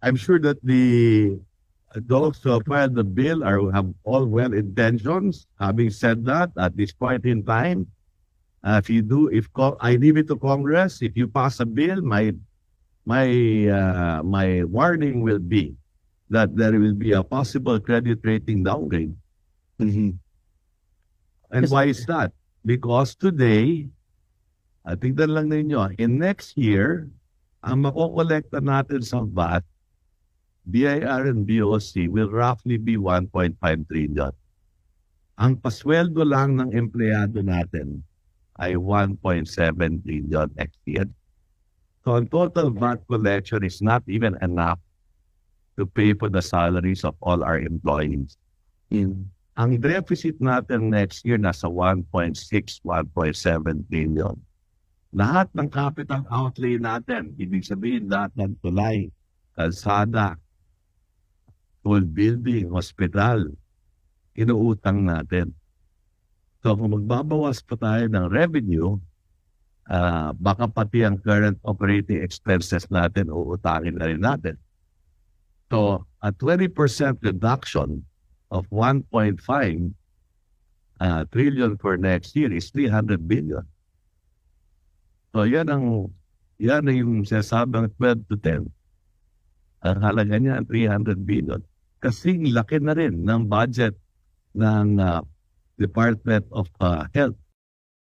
I'm sure that those who have filed the bill have all well intentions. Having said that, at this point in time, I leave it to Congress. If you pass a bill, my warning will be that there will be a possible credit rating downgrade. Mhm. And Yes. why is that? Because today, tignan lang ninyo, in next year, ang makokolekta natin sa VAT, BIR and BOC will roughly be 1.5 trillion. Ang pasweldo lang ng empleyado natin ay 1.7 trillion next year. So ang total VAT collection is not even enough to pay for the salaries of all our employees. Ang deficit natin next year nasa 1.6, 1.7 trillion. Lahat ng capital outlay natin, ibig sabihin lahat ng tulay, kalsada, school building, hospital, inuutang natin. So kung magbabawas pa tayo ng revenue, baka pati ang current operating expenses natin uutangin na rin natin. So a 20% reduction of 1.5 trillion for next year is 300 billion. So yan yung sasabang 12 to 10. Ang halaga niya 300 billion. Kasing laki na rin ng budget ng Department of Health.